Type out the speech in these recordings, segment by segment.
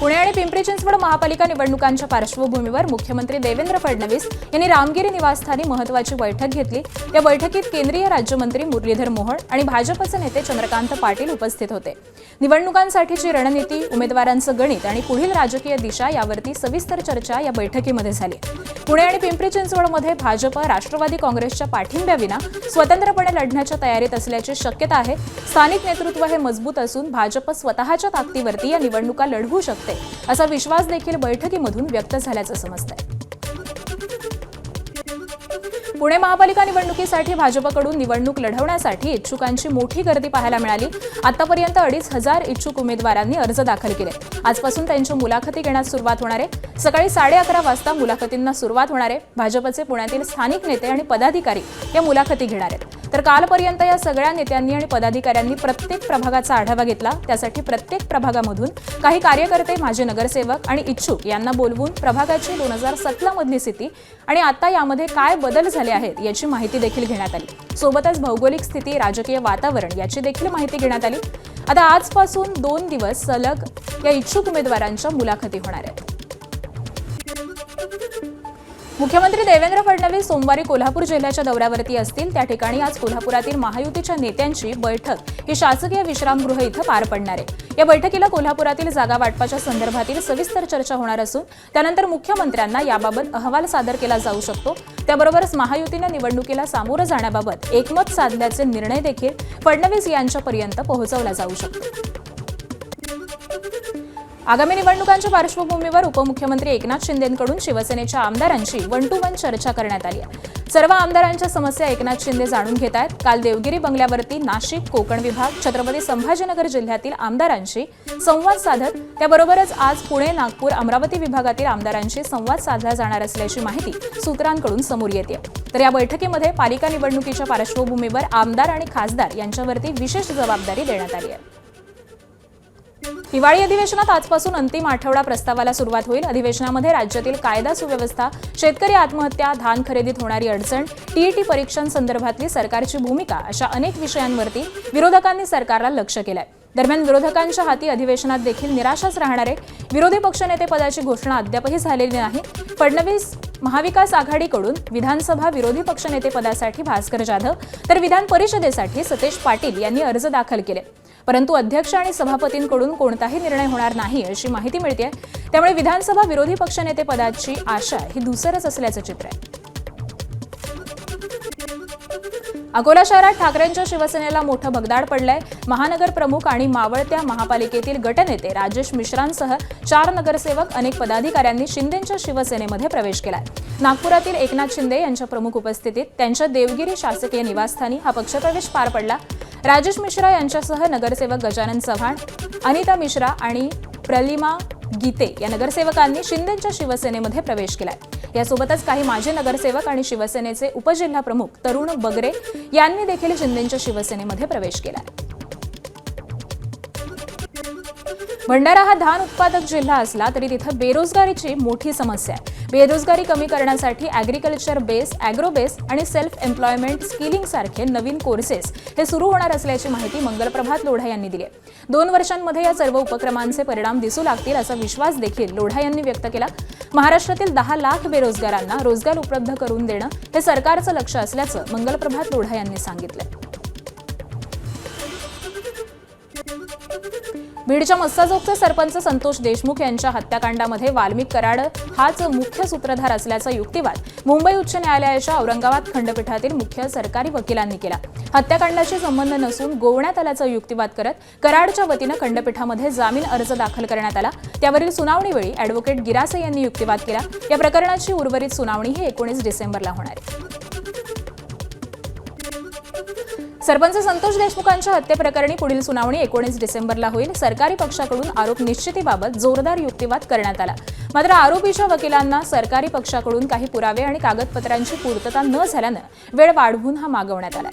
पुणे आणि पिंपरी चिंचवड महापालिका निवडणुकांच्या पार्श्वभूमीवर मुख्यमंत्री देवेंद्र फडणवीस यांनी रामगिरी निवासस्थानी महत्त्वाची बैठक घेतली। या बैठकीत केंद्रीय राज्यमंत्री मुरलीधर मोहोळ आणि भाजपचे नेते चंद्रकांत पाटील उपस्थित होते। निवडणुकांसाठीची रणनीती, उमेदवारांचं गणित आणि पुढील राजकीय दिशा यावरती सविस्तर चर्चा या बैठकीमध्ये झाली। पुणे आणि पिंपरी चिंचवडमध्ये भाजप राष्ट्रवादी काँग्रेसच्या पाठिंब्याविना स्वतंत्रपणे लढण्याच्या तयारीत असल्याची शक्यता आहे। स्थानिक नेतृत्व हे मजबूत असून भाजप स्वतःच्या ताकदीवरती या निवडणुका लढवू शकते असा विश्वास देखील बैठकीमधून व्यक्त झाल्याचं समजतंय। पुणे महापालिका निवडणुकीसाठी भाजपकडून निवडणूक लढवण्यासाठी इच्छुकांची मोठी गर्दी पाहायला मिळाली। आतापर्यंत 2,500 इच्छुक उमेदवारांनी अर्ज दाखल केले। आजपासून त्यांच्या मुलाखती घेण्यास सुरुवात होणार आहे। सकाळी 11:30 वाजता मुलाखतींना सुरुवात होणार आहे। भाजपचे पुण्यातील स्थानिक नेते आणि पदाधिकारी या मुलाखती घेणार आहेत। तर कालपर्यंत या सगळ्या नेत्यांनी आणि पदाधिकाऱ्यांनी प्रत्येक प्रभागाचा आढावा घेतला। त्यासाठी प्रत्येक प्रभागामधून काही कार्यकर्ते, माजी नगरसेवक आणि इच्छुक यांना बोलवून प्रभागाची 2017 मधली स्थिती आणि आता यामध्ये काय बदल झाले आहेत याची माहिती देखील घेण्यात आली। सोबतच भौगोलिक स्थिती, राजकीय वातावरण याची देखील माहिती घेण्यात आली। आता आजपासून 2 दिवस सलग या इच्छुक उमेदवारांच्या मुलाखती होणार आहेत। मुख्यमंत्री देवेंद्र फडणवीस सोमवारी कोल्हापूर जिल्ह्याच्या दौऱ्यावरती असतील। त्या ठिकाणी आज कोल्हापुरातील महायुतीच्या नेत्यांची बैठक ही शासकीय विश्रामगृह इथं पार पडणार आहे। या बैठकीला कोल्हापुरातील जागा वाटपाच्या संदर्भातील सविस्तर चर्चा होणार असून त्यानंतर मुख्यमंत्र्यांना याबाबत अहवाल सादर केला जाऊ शकतो। त्याबरोबरच महायुतीने निवडणुकीला सामोरं जाण्याबाबत एकमत साधल्याचे निर्णय देखील फडणवीस यांच्यापर्यंत पोहोचवला जाऊ शकतो। आगामी निवडणुकांच्या पार्श्वभूमीवर उपमुख्यमंत्री एकनाथ शिंदेंकडून शिवसेनेच्या आमदारांची 1-to-1 चर्चा करण्यात आली आहे। सर्व आमदारांच्या समस्या एकनाथ शिंदे जाणून घेत आहेत। काल देवगिरी बंगल्यावरती नाशिक, कोकण विभाग, छत्रपती संभाजीनगर जिल्ह्यातील आमदारांशी संवाद साधत त्याबरोबरच आज पुणे, नागपूर, अमरावती विभागातील आमदारांशी संवाद साधला जाणार असल्याची माहिती सूत्रांकडून समोर येते। तर या बैठकीमध्ये पालिका निवडणुकीच्या पार्श्वभूमीवर आमदार आणि खासदार यांच्यावरती विशेष जबाबदारी देण्यात आली आहे। हिवाळी अधिवेशनात आजपासून अंतिम आठवडा प्रस्तावाला सुरुवात होईल। अधिवेशनामध्ये राज्यातील कायदा सुव्यवस्था, शेतकरी आत्महत्या, धान खरेदीत होणारी अडचण, टीईटी परीक्षांसंदर्भातली सरकारची भूमिका अशा अनेक विषयांवरती विरोधकांनी सरकारला लक्ष्य केलंय। दरम्यान विरोधकांच्या हाती अधिवेशनात देखील निराशाच राहणार आहे। विरोधी पक्षनेते पदाची घोषणा अद्यापही झालेली नाही। फडणवीस महाविकास आघाडीकडून विधानसभा विरोधी पक्षनेते पदासाठी भास्कर जाधव तर विधान परिषदेसाठी सतेज पाटील यांनी अर्ज दाखल केले, परंतु अध्यक्ष आणि सभापतींकडून कोणताही निर्णय होणार नाही अशी माहिती मिळते। त्यामुळे विधानसभा विरोधी पक्षनेते पदाची आशा ही दुसरच असल्याचं चित्र आहे। अकोला शहरात ठाकरेंच्या शिवसेनेला मोठं भगदाड पडलंय। महानगर प्रमुख आणि मावळत्या महापालिकेतील गटनेते राजेश मिश्रांसह 4 नगरसेवक, अनेक पदाधिकाऱ्यांनी शिंदेंच्या शिवसेनेमध्ये प्रवेश केलाय। नागपुरातील एकनाथ शिंदे यांच्या प्रमुख उपस्थितीत त्यांच्या देवगिरी शासकीय निवासस्थानी हा पक्षप्रवेश पार पडला। राजेश मिश्रा यांच्यासह नगरसेवक गजानन चव्हाण, अनिता मिश्रा आणि प्रलिमा गीते या नगरसेवकांनी शिंदेंच्या शिवसेनेमध्ये प्रवेश केलाय। यासोबतच काही माजी नगरसेवक आणि शिवसेनेचे उपजिल्हा प्रमुख तरुण बगरे यांनी देखील शिंदेंच्या शिवसेनेमध्ये प्रवेश केलाय। भंडारा हा धान उत्पादक जिल्हा असला तरी तिथे बेरोजगारीची मोठी समस्या आहे। बेरोजगारी कमी करण्यासाठी ॲग्रिकल्चर बेस, ॲग्रो बेस आणि सेल्फ एम्प्लॉयमेंट स्किलिंग सारखे नवीन कोर्सेस हे सुरू होणार असल्याची माहिती मंगलप्रभात लोढा यांनी दिली आहे। 2 वर्षांमध्ये या सर्व उपक्रमांचे परिणाम दिसू लागतील असा विश्वास देखील लोढा यांनी व्यक्त केला। महाराष्ट्रातील 10 लाख बेरोजगारांना रोजगार उपलब्ध करून देणं हे सरकारचं लक्ष्य असल्याचं मंगलप्रभात लोढा यांनी सांगितलं। बीडच्या मस्साजोगचे सरपंच संतोष देशमुख यांच्या हत्याकांडामध्ये वाल्मिक कराड हाच मुख्य सूत्रधार असल्याचा युक्तिवाद मुंबई उच्च न्यायालयाच्या औरंगाबाद खंडपीठातील मुख्य सरकारी वकिलांनी केला। हत्याकांडाशी संबंध नसून गोवण्यात आल्याचा युक्तिवाद करत कराडच्या वतीनं खंडपीठामध्ये जामीन अर्ज दाखल करण्यात आला। त्यावरील सुनावणीवेळी ॲडव्होकेट गिरासे यांनी युक्तिवाद केला। या प्रकरणाची उर्वरित सुनावणी ही 19 डिसेंबरला होणार आहे। सरपंच संतोष देशमुखांच्या हत्येप्रकरणी पुढील सुनावणी 19 डिसेंबरला होईल। सरकारी पक्षाकडून आरोप निश्चितीबाबत जोरदार युक्तिवाद करण्यात आला। मात्र आरोपीच्या वकिलांना सरकारी पक्षाकडून काही पुरावे आणि कागदपत्रांची पूर्तता न झाल्यानं वेळ वाढवून हा मागवण्यात आला।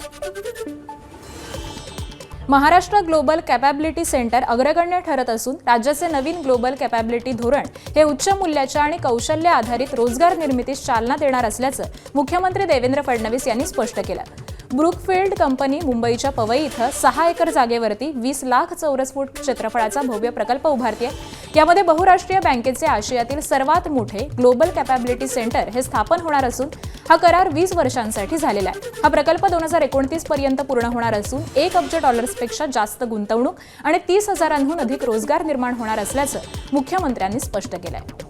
महाराष्ट्र ग्लोबल कॅपॅबिलिटी सेंटर अग्रगण्य ठरत असून राज्याचे नवीन ग्लोबल कॅपॅबिलिटी धोरण हे उच्च मूल्याच्या आणि कौशल्य आधारित रोजगार निर्मितीस चालना देणार असल्याचं मुख्यमंत्री देवेंद्र फडणवीस यांनी स्पष्ट केलं। ब्रुकफिल्ड कंपनी मुंबईच्या पवई इथं 6 एकर जागेवरती 20 लाख चौरस फूट क्षेत्रफळाचा भव्य प्रकल्प उभारते। यामध्ये बहुराष्ट्रीय बँकेचे आशियातील सर्वात मोठे ग्लोबल कॅपॅबिलिटी सेंटर हे स्थापन होणार असून हा करार 20 वर्षांसाठी झालेला आहे। हा प्रकल्प 2029 पर्यंत पूर्ण होणार असून $1 अब्ज पेक्षा जास्त गुंतवणूक आणि 30,000हून अधिक रोजगार निर्माण होणार असल्याचं मुख्यमंत्र्यांनी स्पष्ट केलं आहे।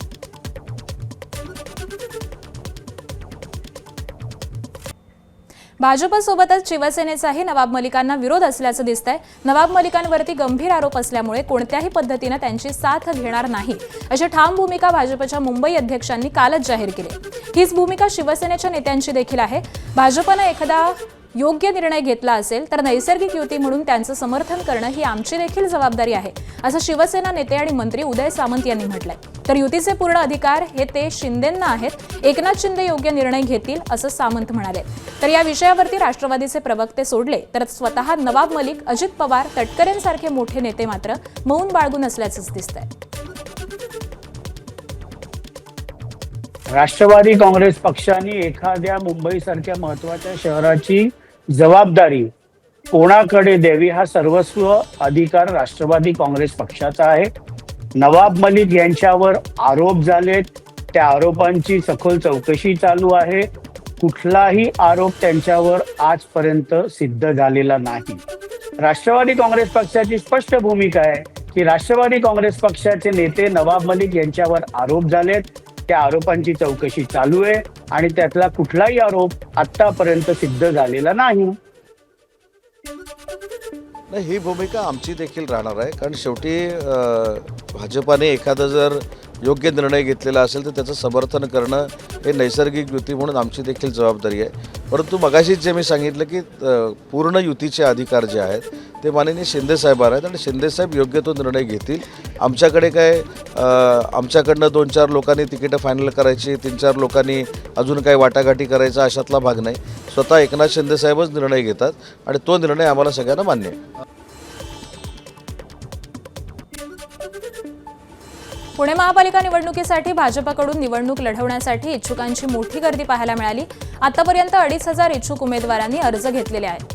भाजपसोबतच शिवसेनेचाही नवाब मलिकांना विरोध असल्याचं दिसतंय। नवाब मलिकांवरती गंभीर आरोप असल्यामुळे कोणत्याही पद्धतीने त्यांची साथ घेणार नाही अशी ठाम भूमिका भाजपच्या मुंबई अध्यक्षांनी कालच जाहीर केली। हीच भूमिका शिवसेनेच्या नेत्यांची देखील आहे। भाजपनं एखादा योग्य निर्णय घेतला असेल तर नैसर्गिक युती म्हणून त्यांचं समर्थन करणं ही आमची देखील जबाबदारी आहे असं शिवसेना नेते आणि मंत्री उदय सामंत यांनी म्हटलंय। तर युतीचे पूर्ण अधिकार हे ते शिंदेंना आहेत। एकनाथ शिंदे योग्य निर्णय घेतील असं सामंत म्हणाले। तर या विषयावरती राष्ट्रवादीचे प्रवक्ते सोडले तर स्वतः नवाब मलिक, अजित पवार, तटकरेंसारखे मोठे नेते मात्र मौन बाळगून असल्याचंच दिसतंय। राष्ट्रवादी काँग्रेस पक्षाने एखाद्या मुंबईसारख्या महत्त्वाच्या शहराची जबाबदारी कोणाकडे द्यावी हा सर्वस्व अधिकार राष्ट्रवादी काँग्रेस पक्षाचा आहे। नवाब मलिक यांच्यावर आरोप झालेत, त्या आरोपांची सखोल चौकशी चालू आहे। कुठलाही आरोप त्यांच्यावर आजपर्यंत सिद्ध झालेला नाही। राष्ट्रवादी काँग्रेस पक्षाची स्पष्ट भूमिका आहे की राष्ट्रवादी काँग्रेस पक्षाचे नेते नवाब मलिक यांच्यावर आरोप झालेत, त्या आरोपांची चौकशी चालू आहे आणि त्यातला कुठलाही आरोप आतापर्यंत सिद्ध झालेला नाही। ही भूमिका आमची देखील राहणार आहे, कारण शेवटी भाजपाने एखादा जर योग्य निर्णय घेतलेला असेल तर त्याचं समर्थन करणं हे नैसर्गिक युती म्हणून आमची देखील जबाबदारी आहे। परंतु मगाशीच जे मी सांगितलं की पूर्ण युतीचे अधिकार जे आहेत ते माननीय शिंदेसाहेबांवर आहेत आणि शिंदेसाहेब योग्य तो निर्णय घेतील। आमच्याकडे काय आमच्याकडनं 2-4 लोकांनी तिकीटं फायनल करायची, 3-4 लोकांनी अजून काही वाटाघाटी करायचा अशातला भाग नाही। स्वतः एकनाथ शिंदेसाहेबच निर्णय घेतात आणि तो निर्णय आम्हाला सगळ्यांना मान्य आहे। पुणे महापालिका निवडणुकीसाठी भाजपकडून निवडणूक लढवण्यासाठी इच्छुकांची मोठी गर्दी पाहायला मिळाली। आतापर्यंत 2,500 इच्छुक उमेदवारांनी अर्ज घेतलेले आहेत।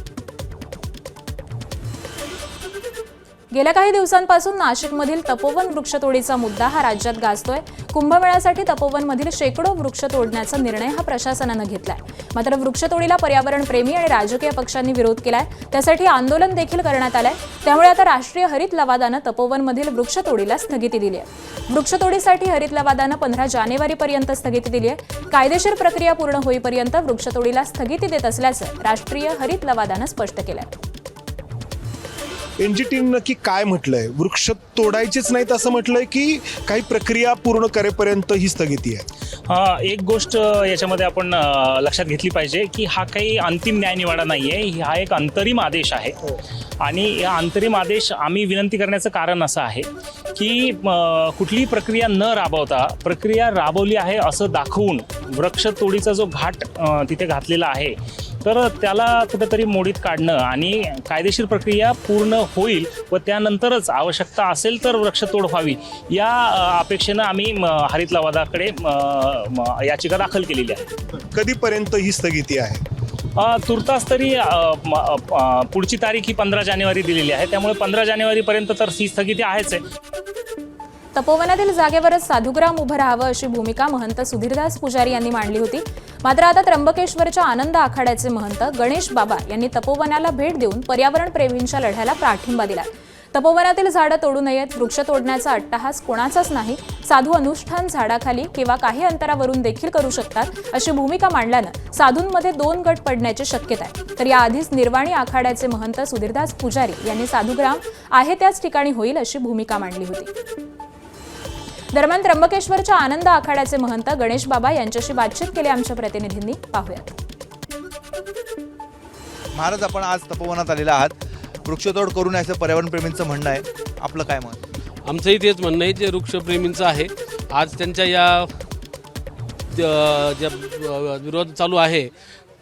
गेल्या काही दिवसांपासून नाशिकमधील तपोवन वृक्षतोडीचा मुद्दा हा राज्यात गाजतोय। कुंभमेळ्यासाठी तपोवनमधील शेकडो वृक्ष तोडण्याचा निर्णय हा प्रशासनानं घेतलाय। मात्र वृक्षतोडीला पर्यावरण प्रेमी आणि राजकीय पक्षांनी विरोध केलाय, त्यासाठी आंदोलन देखील करण्यात आलंय। त्यामुळे आता राष्ट्रीय हरित लवादानं तपोवनमधील वृक्षतोडीला स्थगिती दिली आहे। वृक्षतोडीसाठी हरित लवादानं 15 जानेवारीपर्यंत स्थगिती दिली आहे। कायदेशीर प्रक्रिया पूर्ण होईपर्यंत वृक्षतोडीला स्थगिती देत असल्याचं राष्ट्रीय हरित लवादानं स्पष्ट केलंय। एनजीटीने नक्की काय म्हटलंय? वृक्ष तोडायचेच नाहीत असं म्हटलंय की काही प्रक्रिया पूर्ण करेपर्यंत ही स्थगिती आहे? एक गोष्ट याच्यामध्ये आपण लक्षात घेतली पाहिजे की हा काही अंतिम न्यायनिवाडा नाही आहे, हा एक अंतरिम आदेश आहे। आणि या अंतरिम आदेश आम्ही विनंती करण्याचं कारण असं आहे की कुठलीही प्रक्रिया न राबवता प्रक्रिया राबवली आहे असं दाखवून वृक्षतोडीचा जो घाट तिथे घातलेला आहे तर त्याला कुठेतरी मोडीत काढणं आणि कायदेशीर प्रक्रिया पूर्ण होईल व त्यानंतरच आवश्यकता असेल तर वृक्षतोड व्हावी या अपेक्षेनं आम्ही हरित लवादाकडे याचिका दाखल केलेली आहे। कधीपर्यंत ही स्थगिती आहे? तुर्तास तरी पुढची तारीख ही 15 जानेवारी दिलेली आहे, त्यामुळे 15 जानेवारीपर्यंत तर ही स्थगिती आहेच आहे। तपोवनातील जागेवरच साधुग्राम उभं राहावं अशी भूमिका महंत सुधीरदास पुजारी यांनी मांडली होती। मात्र आता त्र्यंबकेश्वरच्या आनंद आखाड्याचे महंत गणेश बाबा यांनी तपोवनाला भेट देऊन पर्यावरण प्रेमींच्या लढ्याला पाठिंबा दिला। तपोवनातील झाडं तोडू नयेत, वृक्ष तोडण्याचा अट्टहास कोणाचाच नाही, साधू अनुष्ठान झाडाखाली किंवा काही अंतरावरून देखील करू शकतात अशी भूमिका मांडल्यानं साधूंमध्ये 2 गट पडण्याची शक्यता आहे। तर याआधीच निर्वाणी आखाड्याचे महंत सुधीरदास पुजारी यांनी साधुग्राम आहे त्याच ठिकाणी होईल अशी भूमिका मांडली होती। दरम्यान त्र्यंबकेश्वरच्या आनंद आखाड्याचे महंत गणेश बाबा यांच्याशी बातचीत केली आमच्या प्रतिनिधींनी, पाहूयात। महाराज, आपण आज तपोवनात आलेला आहात, वृक्षतोड करू नये असं पर्यावरणप्रेमींचं म्हणणं आहे, आपलं काय मत? आमचंही तेच म्हणणं आहे जे वृक्षप्रेमींचं आहे। आज त्यांच्या या ज्या विरोध चालू आहे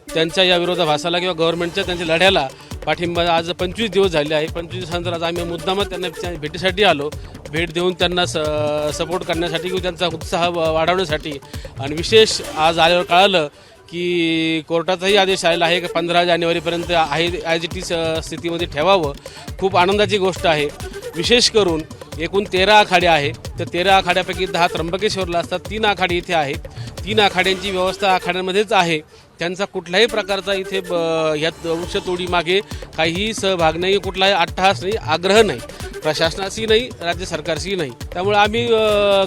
त्यांच्या या विरोधाभासाला किंवा गव्हर्नमेंटच्या त्यांच्या लढ्याला पाठिंबा आज 25 दिवस झाले आहे। 25 दिवसानंतर आज आम्ही मुद्दामच त्यांना भेटीसाठी आलो, भेट देऊन त्यांना सपोर्ट करण्यासाठी किंवा त्यांचा उत्साह वाढवण्यासाठी। आणि विशेष आज आल्यावर कळालं की कोर्टाचाही आदेश आलेला आहे की 15 जानेवारीपर्यंत ॲज इट इज स्थितीमध्ये ठेवावं. खूप आनंदाची गोष्ट आहे. विशेष करून एकूण 13 आखाडे आहे, तर 13 आखाड्यापैकी 10 त्र्यंबकेश्वरला असतात, 3 आखाडे इथे आहे. 3 आखाड्यांची व्यवस्था आखाड्यांमध्येच आहे. त्यांचा कुठल्याही प्रकारचा इथे ह्यात वृक्षतोडीमागे काहीही सहभाग नाही, कुठलाही अट्टहास नाही, आग्रह नाही, प्रशासनाशी नाही, राज्य सरकारशी नाही. त्यामुळे आम्ही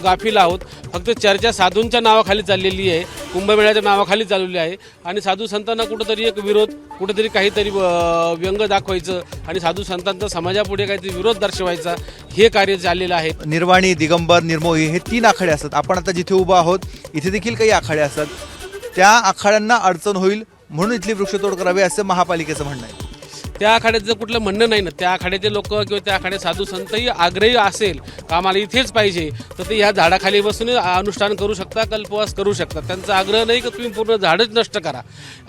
गाफील आहोत. फक्त चर्चा साधूंच्या नावाखाली चाललेली आहे, कुंभमेळ्याच्या नावाखाली चाललेली आहे आणि साधू संतांना कुठंतरी एक विरोध, कुठंतरी काहीतरी व्यंग दाखवायचं आणि साधू संतांचा समाजापुढे काहीतरी विरोध दर्शवायचा, हे कार्य चाललेलं आहे. निर्वाणी, दिगंबर, निर्मोही हे 3 आखाडे असतात. आपण आता जिथे उभा आहोत इथे देखील काही आखाडे असतात. त्या आखाड्यांना अडचण होईल म्हणून इथली वृक्षतोड करावी असं महापालिकेचं म्हणणं आहे. त्या आखाड्याचं कुठलं म्हणणं नाही ना. त्या आखाड्याचे लोक किंवा त्या आखाड्यात साधू संतही आग्रही असेल का आम्हाला इथेच पाहिजे, तर ते ह्या झाडाखाली बसून अनुष्ठान करू शकता, कल्पवास करू शकता. त्यांचा आग्रह नाही की तुम्ही पूर्ण झाडच नष्ट करा.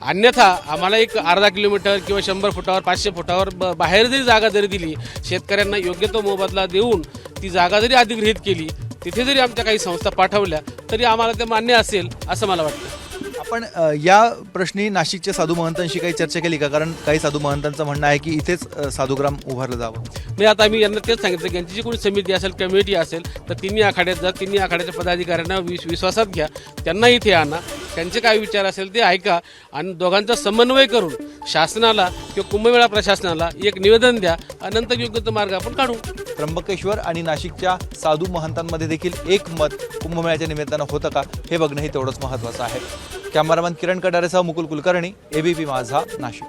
अन्यथा आम्हाला एक अर्धा किलोमीटर किंवा 100 फुटावर 500 फुटावर बाहेर जरी जागा जरी दिली, शेतकऱ्यांना योग्य तो मोबदला देऊन ती जागा जरी अधिगृहीत केली, तिथे जरी आमच्या काही संस्था पाठवल्या तरी आम्हाला ते मान्य असेल असं मला वाटतं. आपण या प्रश्नी नाशिकच्या साधू महंतांशी काही चर्चा केली का? कारण काही साधू महंतांचं म्हणणं आहे की इथेच साधुग्राम उभारलं जावं. नाही, आता मी यांना तेच सांगितलं की यांची जी कोणी समिती असेल, कमिटी असेल, तर तिन्ही आखाड्यात जा, तिन्ही आखाड्याच्या पदाधिकाऱ्यांना विश्वासात घ्या, त्यांना इथे आणा, त्यांचे काय विचार असेल ते ऐका आणि दोघांचा समन्वय करून शासनाला किंवा कुंभमेळा प्रशासनाला एक निवेदन द्या आणि नंतर योग्य तो मार्ग आपण काढू. त्र्यंबकेश्वर आणि नाशिकच्या साधू महंतांमध्ये देखील एक मत कुंभमेळ्याच्या निमित्तानं होतं का हे बघणंही तेवढंच महत्त्वाचं आहे. कॅमेरामॅन किरण कडारेसह मुकुल कुलकर्णी, ABP माझा, नाशिक.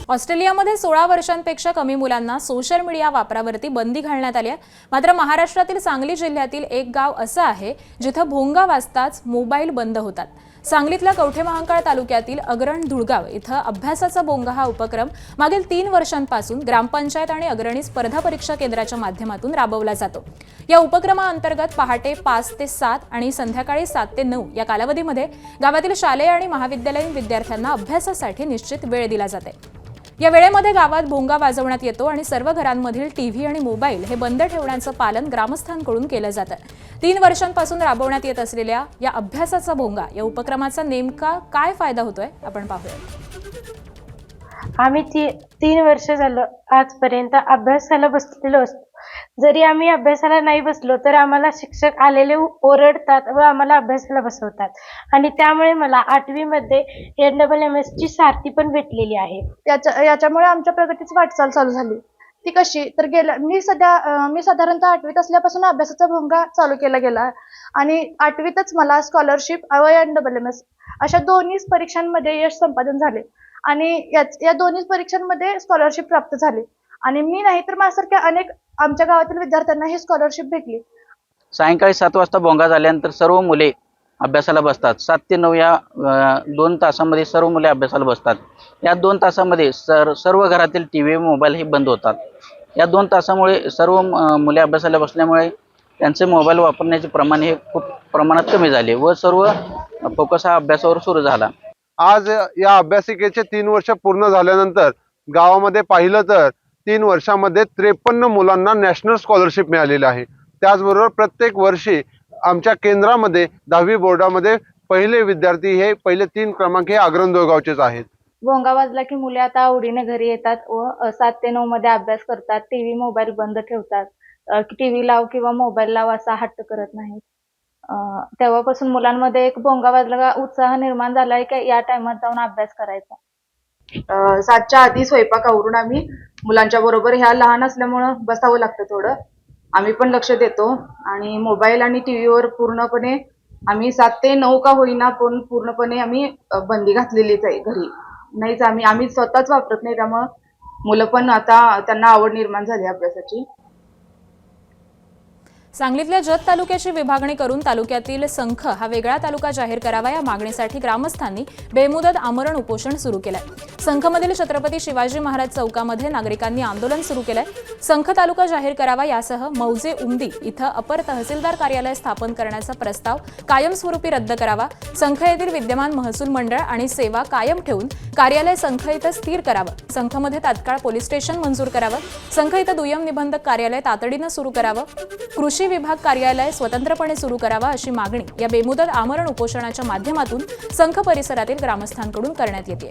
ऑस्ट्रेलियामध्ये 16 वर्षांपेक्षा कमी मुलांना सोशल मीडिया वापरावरती बंदी घालण्यात आली आहे. मात्र महाराष्ट्रातील सांगली जिल्ह्यातील एक गाव असं आहे जिथं भोंगा वाजताच मोबाईल बंद होतात. सांगलीतल्या कवठेमहांकाळ तालुक्यातील अग्रण धुळगाव इथं अभ्यासाचा बोंगा हा उपक्रम मागील 3 वर्षांपासून ग्रामपंचायत आणि अग्रणी स्पर्धा परीक्षा केंद्राच्या माध्यमातून राबवला जातो. या उपक्रमाअंतर्गत पहाटे 5 ते 7 आणि संध्याकाळी 7 ते 9 या कालावधीमध्ये गावातील शालेय आणि महाविद्यालयीन विद्यार्थ्यांना अभ्यासासाठी निश्चित वेळ दिला जाते. या वेळेमध्ये गावात भोंगा वाजवण्यात येतो आणि सर्व घरांमधील टीव्ही आणि मोबाईल हे बंद ठेवण्याचं पालन ग्रामस्थांकडून केलं जातं. 3 वर्षांपासून राबवण्यात येत असलेल्या या अभ्यासाचा भोंगा या उपक्रमाचा नेमका काय फायदा होतोय आपण पाहूया. आम्ही 3 वर्ष झालं आजपर्यंत अभ्यासाला बसलेलो असतो. जरी आम्ही अभ्यासाला नाही बसलो तर आम्हाला शिक्षक आलेले ओरडतात व आम्हाला अभ्यासाला बसवतात आणि त्यामुळे मला 8वी मध्ये NMMS ची सारथी पण भेटलेली आहे. याच्यामुळे आमच्या प्रगतीची वाटचाल चालू झाली. ती कशी तर मी साधारणतः 8वीत असल्यापासून अभ्यासाचा भोंगा चालू केला गेला आणि 8वीतच मला स्कॉलरशिप व NMMS अशा दोन्ही परीक्षांमध्ये यश संपादन झाले आणि या दोन्ही परीक्षांमध्ये स्कॉलरशिप प्राप्त झाली आणि मी नाही तर माझ्यासारख्या अनेक आमच्या गावातील विद्यार्थ्यांना ही स्कॉलरशिप भेटली. सायंकाळी 7 वाजता भोंगा झाल्यानंतर सर्व मुले अभ्यासाला बसतात. 7 ते 9 या 2 तासामध्ये सर्व मुले अभ्यासाला बसतात. या 2 तासामध्ये सर्व घरातील TV मोबाईल हे बंद होतात. या 2 तासामुळे सर्व मुले अभ्यासाला बसल्यामुळे त्यांचे मोबाईल वापरण्याचे प्रमाण हे खूप प्रमाणात कमी झाले व सर्व फोकस हा अभ्यासावर सुरू झाला. आज या अभ्यासिकेचे 3 वर्ष पूर्ण झाल्यानंतर गावामध्ये पाहिलं तर 3 वर्षामध्ये 53 मुलांना नॅशनल स्कॉलरशिप मिळालेली आहे. त्याचबरोबर प्रत्येक वर्षी आमच्या केंद्रामध्ये 10वी बोर्डामध्ये पहिले विद्यार्थी हे पहिले 3 क्रमांक हे अग्रण धुळगावचेच आहेत. भोंगा वाजला की मुले आता आवडीने घरी येतात व 7 ते 9 मध्ये अभ्यास करतात. TV मोबाईल बंद ठेवतात. TV लाव किंवा मोबाईल लाव असा हट्ट करत नाहीत. तेव्हापासून मुलांमध्ये एक भोंगा वाजला का उत्साह निर्माण झालाय की या टायमात जाऊन अभ्यास करायचा. 7च्या आधी स्वयंपाक आवरून आम्ही मुलांच्या बरोबर, ह्या लहान असल्यामुळं बसावं लागतं थोडं, आम्ही पण लक्ष देतो आणि मोबाईल आणि टीव्हीवर पूर्णपणे आम्ही 7 ते 9 का होईना पण पूर्णपणे आम्ही बंदी घातलेलीच आहे. घरी नाहीच आम्ही स्वतःच वापरत नाही, त्यामुळं मुलं पण आता त्यांना आवड निर्माण झाली अभ्यासाची. सांगलीतल्या जत तालुक्याची विभागणी करून तालुक्यातील संख हा वेगळा तालुका जाहीर करावा या मागणीसाठी ग्रामस्थांनी बेमुदत आमरण उपोषण सुरू केलंय. संखमधील छत्रपती शिवाजी महाराज चौकामध्ये नागरिकांनी आंदोलन सुरू केलंय. संख तालुका जाहीर करावा यासह मौजे उमदी इथं अपर तहसीलदार कार्यालय स्थापन करण्याचा प्रस्ताव कायमस्वरूपी रद्द करावा. संख येथील विद्यमान महसूल मंडळ आणि सेवा कायम ठेवून कार्यालय संख इथं स्थिर करावं. संखमध्ये तात्काळ पोलीस स्टेशन मंजूर करावं. संख इथं दुय्यम निबंधक कार्यालय तातडीनं सुरू करावं. कृषी विभाग कार्यालय स्वतंत्रपणे सुरू करावा अशी मागणी या बेमुदत आमरण उपोषणाच्या माध्यमातून संख परिसरातील ग्रामस्थांकडून करण्यात येते.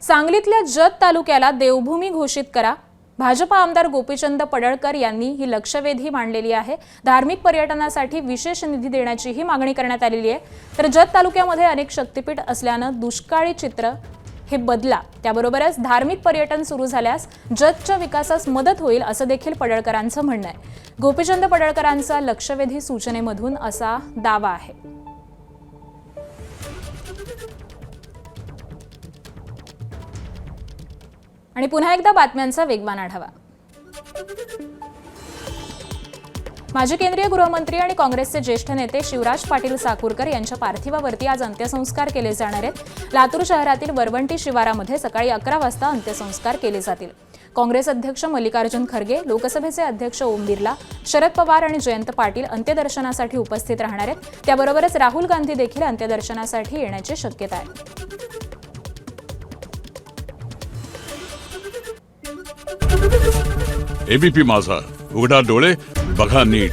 सांगलीतल्या जत तालुक्याला देवभूमी घोषित करा. भाजपा आमदार गोपीचंद पडळकर यांनी ही लक्षवेधी मांडलेली आहे. धार्मिक पर्यटनासाठी विशेष निधी देण्याचीही मागणी करण्यात आलेली आहे. तर जत तालुक्यामध्ये अनेक शक्तिपीठ असल्यानं दुष्काळी चित्र हे बदला. त्याबरोबरच धार्मिक पर्यटन सुरू झाल्यास जतच्या विकासास मदत होईल असं देखील पडळकरांचं म्हणणं आहे. गोपीचंद पडळकरांचा लक्षवेधी सूचनेमधून असा दावा आहे. आणि पुन्हा एकदा बातम्यांचा वेगवान आढावा. माजी केंद्रीय गृहमंत्री आणि काँग्रेसचे ज्येष्ठ नेते शिवराज पाटील साकूरकर यांच्या पार्थिवावरती आज अंत्यसंस्कार केले जाणार आहेत. लातूर शहरातील वरवंटी शिवारामध्ये सकाळी 11 वाजता अंत्यसंस्कार केले जातील. काँग्रेस अध्यक्ष मल्लिकार्जुन खरगे, लोकसभेचे अध्यक्ष ओम बिर्ला, शरद पवार आणि जयंत पाटील अंत्यदर्शनासाठी उपस्थित राहणार आहेत. त्याबरोबरच राहुल गांधी देखील अंत्यदर्शनासाठी येण्याची शक्यता आहे. एबीपी माझा, उघडा डोळे बघा नीट.